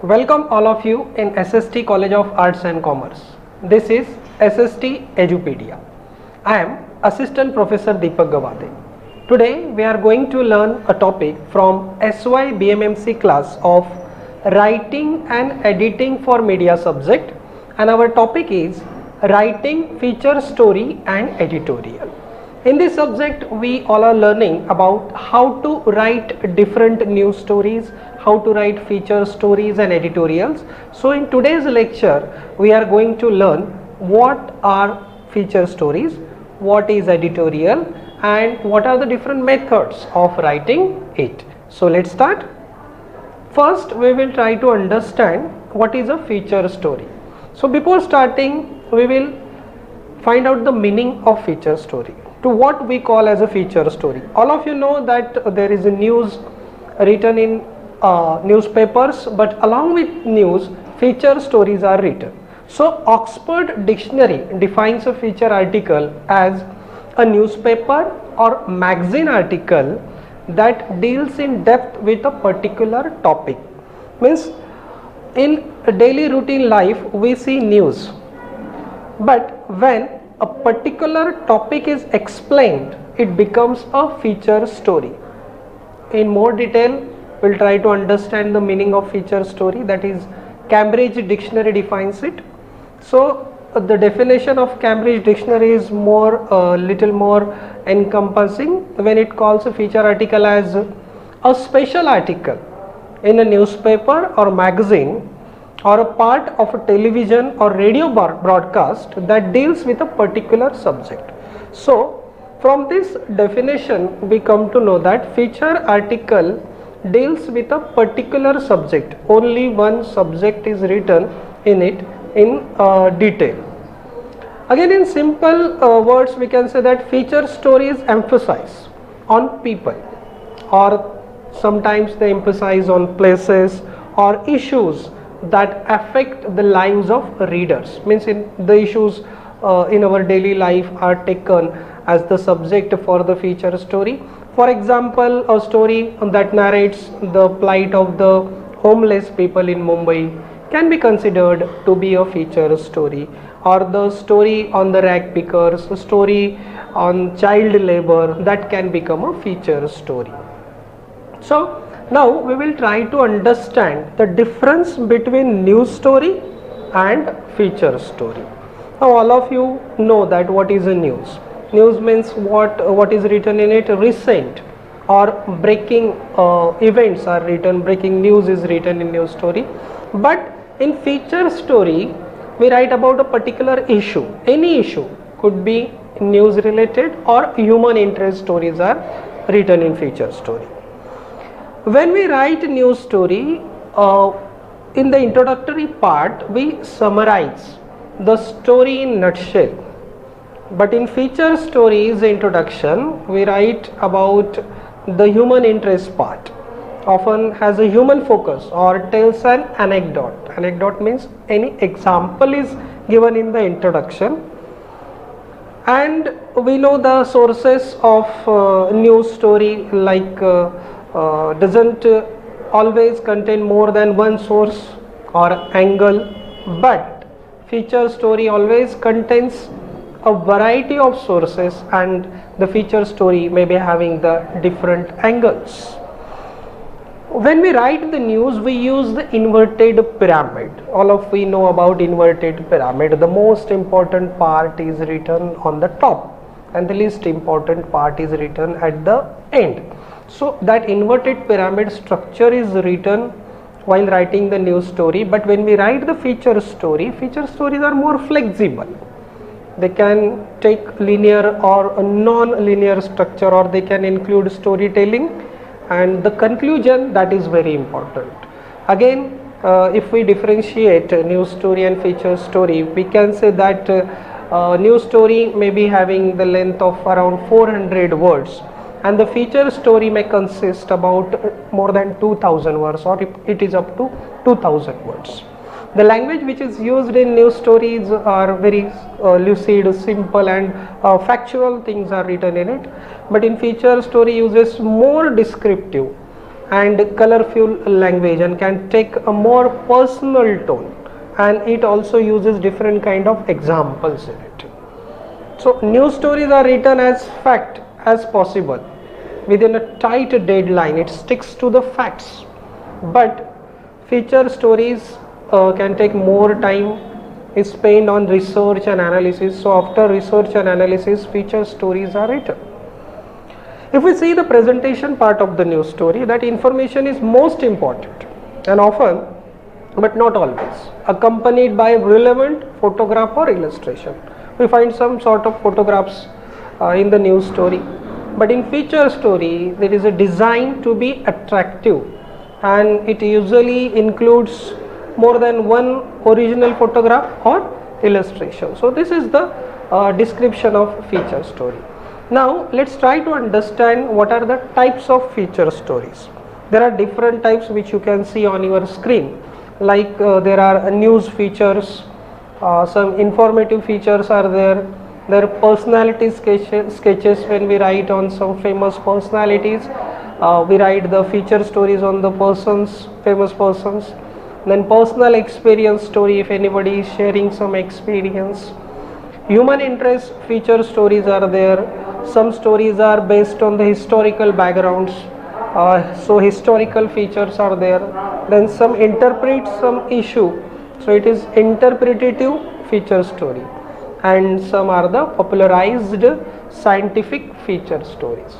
Welcome all of you in SST College of Arts and Commerce. This is SST Edupedia. I am Assistant Professor Deepak Gavade. Today we are going to learn a topic from SYBAMMC class of Writing and Editing for Media subject, and our topic is Writing, Feature Story and Editorial. In this subject we all are learning about how to write different news stories, how to write feature stories and editorials. So in today's lecture we are going to learn what are feature stories, what is editorial, and what are the different methods of writing it. So let's start. First we will try to understand what is a feature story. So before starting we will find out the meaning of feature story, to what we call as a feature story. All of you know that there is a news written in newspapers, but along with news feature stories are written. So Oxford Dictionary defines a feature article as a newspaper or magazine article that deals in depth with a particular topic. Means in daily routine life we see news, but when a particular topic is explained it becomes a feature story. In more detail we'll try to understand the meaning of feature story, that is Cambridge Dictionary defines it. So the definition of Cambridge Dictionary is little more encompassing when it calls a feature article as a special article in a newspaper or magazine or a part of a television or radio broadcast that deals with a particular subject. So from this definition we come to know that feature article deals with a particular subject. Only one subject is written in it in detail. Again, in simple words we can say that feature stories emphasize on people, or sometimes they emphasize on places or issues that affect the lives of readers. Means in the issues in our daily life are taken as the subject for the feature story. For example, a story that narrates the plight of the homeless people in Mumbai can be considered to be a feature story, or the story on the rag pickers, a story on child labor, that can become a feature story. So now we will try to understand the difference between news story and feature story. Now all of you know that what is a news. News means what is written in it, recent or breaking events are written, breaking news is written in news story. But in feature story we write about a particular issue. Any issue could be news related or human interest stories are written in feature story. When we write news story, in the introductory part we summarize the story in nutshell. But in feature stories introduction we write about the human interest part, often has a human focus or tells an anecdote. Anecdote means any example is given in the introduction. And we know the sources of news story, like doesn't always contain more than one source or angle, but feature story always contains a variety of sources and the feature story may be having the different angles. When we write the news we use the inverted pyramid. All of we know about inverted pyramid. The most important part is written on the top and the least important part is written at the end. So that inverted pyramid structure is written while writing the news story. But when we write the feature stories are more flexible. They can take linear or a non-linear structure, or they can include storytelling and the conclusion, that is very important. Again, if we differentiate news story and feature story, we can say that news story may be having the length of around 400 words and the feature story may consist about more than 2000 words, or it is up to 2000 words. The language which is used in news stories are very lucid, simple and factual things are written in it, but in feature story uses more descriptive and colorful language and can take a more personal tone, and it also uses different kind of examples in it. So news stories are written as fact as possible within a tight deadline. It sticks to the facts, but feature stories can take more time, is spent on research and analysis. So after research and analysis, feature stories are written. If we see the presentation part of the news story, that information is most important and often, but not always, accompanied by relevant photograph or illustration. We find some sort of photographs in the news story, but in feature story there is a design to be attractive, and it usually includes more than one original photograph or illustration. So this is the description of feature story. Now let's try to understand what are the types of feature stories. There are different types which you can see on your screen, like there are news features, some informative features are there. There are personality sketches when we write on some famous personalities. We write the feature stories on the persons, famous persons. Then personal experience story, if anybody is sharing some experience. Human interest feature stories are there. Some stories are based on the historical backgrounds, so historical features are there. Then some interpret some issue, so it is interpretative feature story, and some are the popularized scientific feature stories.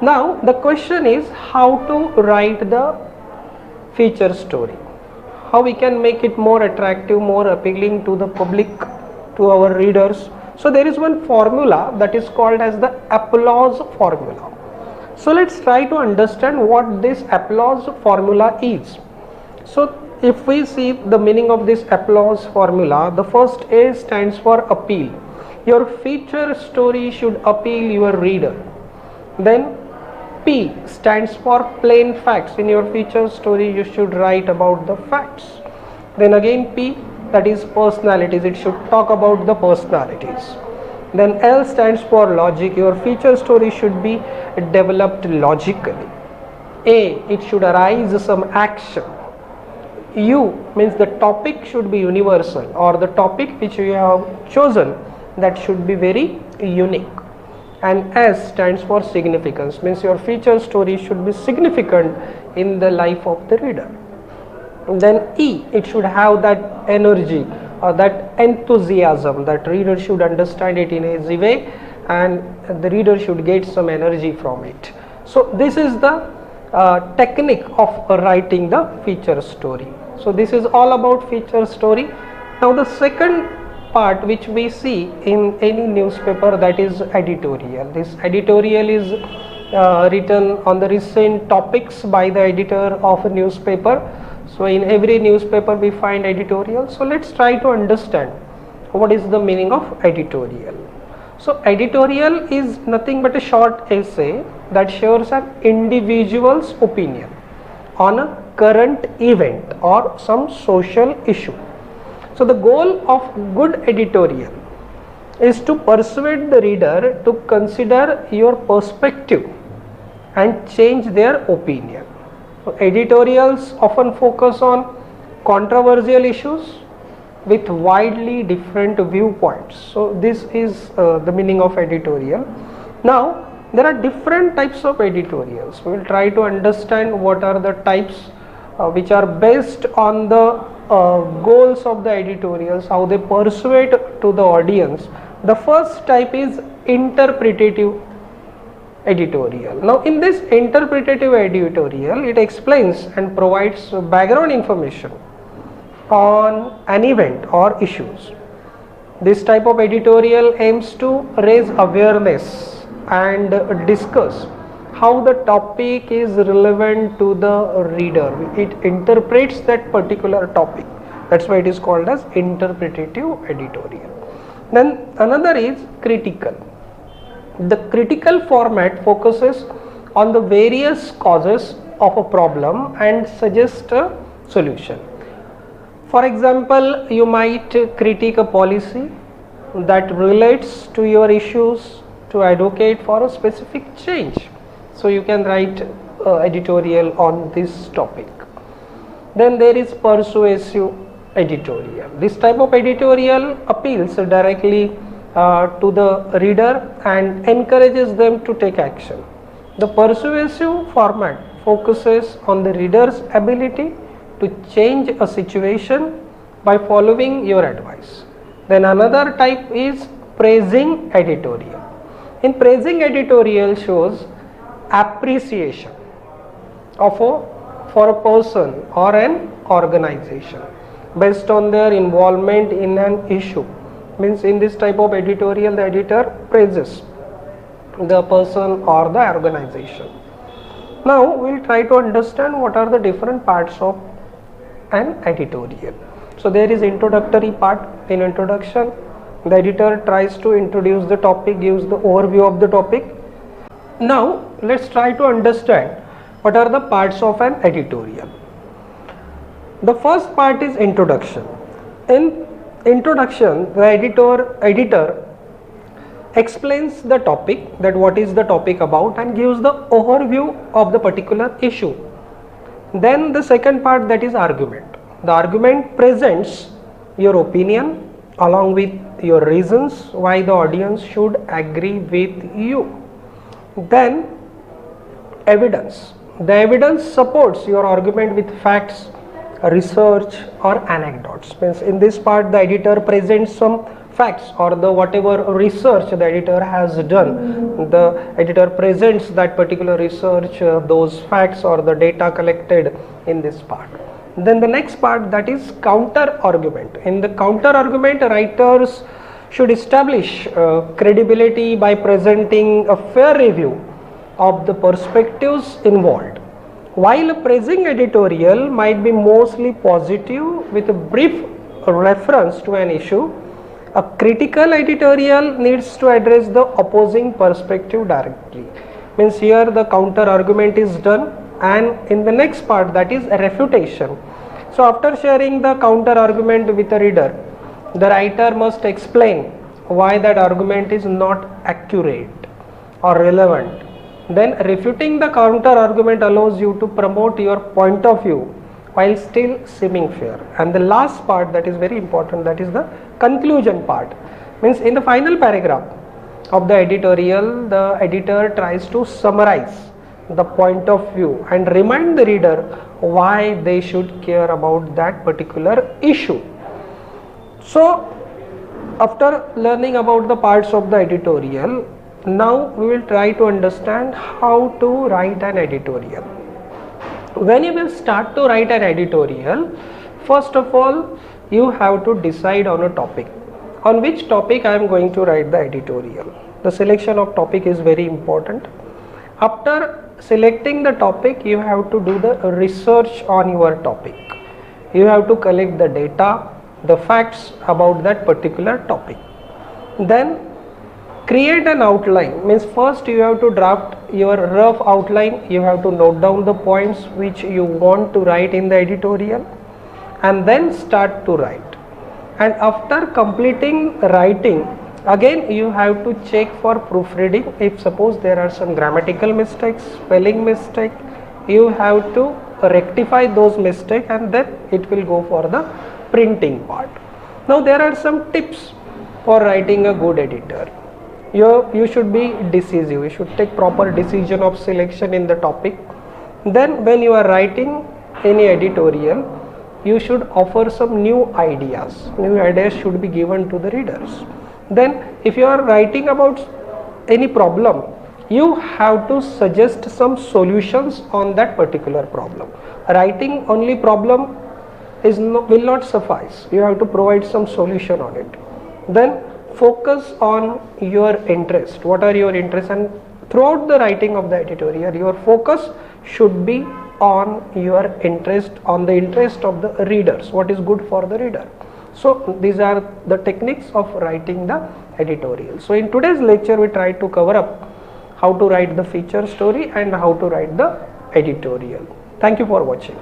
Now the question is how to write the feature story, how we can make it more attractive, more appealing to the public, to our readers. So there is one formula that is called as the applause formula. So let's try to understand what this applause formula is. So if we see the meaning of this applause formula, the first A stands for appeal. Your feature story should appeal your reader. Then P stands for plain facts. In your feature story you should write about the facts. Then again P, that is personalities, it should talk about the personalities. Then L stands for logic. Your feature story should be developed logically. A, it should arise some action. U means the topic should be universal, or the topic which you have chosen, that should be very unique. And S stands for significance, means your feature story should be significant in the life of the reader. Then E, it should have that energy or that enthusiasm, that reader should understand it in an easy way and the reader should get some energy from it. So this is the technique of writing the feature story. So this is all about feature story. Now the second part which we see in any newspaper, that is editorial. This editorial is written on the recent topics by the editor of a newspaper. So in every newspaper we find editorial. So let's try to understand what is the meaning of editorial. So editorial is nothing but a short essay that shares an individual's opinion on a current event or some social issue. So the goal of good editorial is to persuade the reader to consider your perspective and change their opinion. So editorials often focus on controversial issues with widely different viewpoints. So this is the meaning of editorial. Now there are different types of editorials. We will try to understand what are the types which are based on the goals of the editorials, how they persuade to the audience. The first type is interpretative editorial. Now in this interpretative editorial, it explains and provides background information on an event or issues. This type of editorial aims to raise awareness and discuss how the topic is relevant to the reader. It interprets that particular topic. That's why it is called as interpretative editorial. Then another is critical. The critical format focuses on the various causes of a problem and suggests a solution. For example, you might critique a policy that relates to your issues to advocate for a specific change. So you can write editorial on this topic. Then there is persuasive editorial. This type of editorial appeals directly to the reader and encourages them to take action. The persuasive format focuses on the reader's ability to change a situation by following your advice. Then another type is praising editorial. In praising editorial shows appreciation for a person or an organization based on their involvement in an issue. Means in this type of editorial, the editor praises the person or the organization. Now we will try to understand what are the different parts of an editorial. So there is introductory part. In introduction, the editor tries to introduce the topic, gives the overview of the topic. Now let's try to understand what are the parts of an editorial. The first part is introduction. In introduction, the editor explains the topic, that what is the topic about, and gives the overview of the particular issue. Then the second part, that is argument. The argument presents your opinion along with your reasons why the audience should agree with you. Then evidence. The evidence supports your argument with facts, research or anecdotes. Means in this part the editor presents some facts or the whatever research the editor has done. The editor presents that particular research, those facts or the data collected in this part. Then the next part, that is counter argument. In the counter argument, writers should establish credibility by presenting a fair review of the perspectives involved. While a praising editorial might be mostly positive with a brief reference to an issue, a critical editorial needs to address the opposing perspective directly. Means here the counter argument is done, and in the next part, that is refutation. So after sharing the counter argument with the reader, the writer must explain why that argument is not accurate or relevant. Then refuting the counter argument allows you to promote your point of view while still seeming fair. And the last part, that is very important, that is the conclusion part. Means in the final paragraph of the editorial, the editor tries to summarize the point of view and remind the reader why they should care about that particular issue. So after learning about the parts of the editorial, now we will try to understand how to write an editorial. When you will start to write an editorial, first of all you have to decide on a topic. On which topic I am going to write the editorial. The selection of topic is very important. After selecting the topic, you have to do the research on your topic. You have to collect the data, the facts about that particular topic. Then create an outline. Means first you have to draft your rough outline. You have to note down the points which you want to write in the editorial, and then start to write. And after completing writing, again you have to check for proofreading. If suppose there are some grammatical mistakes, spelling mistake, you have to rectify those mistakes, and then it will go for the printing part. Now there are some tips for writing a good editor. You should be decisive. You should take proper decision of selection in the topic. Then when you are writing any editorial, you should offer some new ideas. New ideas should be given to the readers. Then if you are writing about any problem, you have to suggest some solutions on that particular problem. Writing only problem will not suffice. You have to provide some solution on it. Then focus on your interest. What are your interests? And throughout the writing of the editorial, your focus should be on your interest, on the interest of the readers, what is good for the reader. So these are the techniques of writing the editorial. So in today's lecture we try to cover up how to write the feature story and how to write the editorial. Thank you for watching.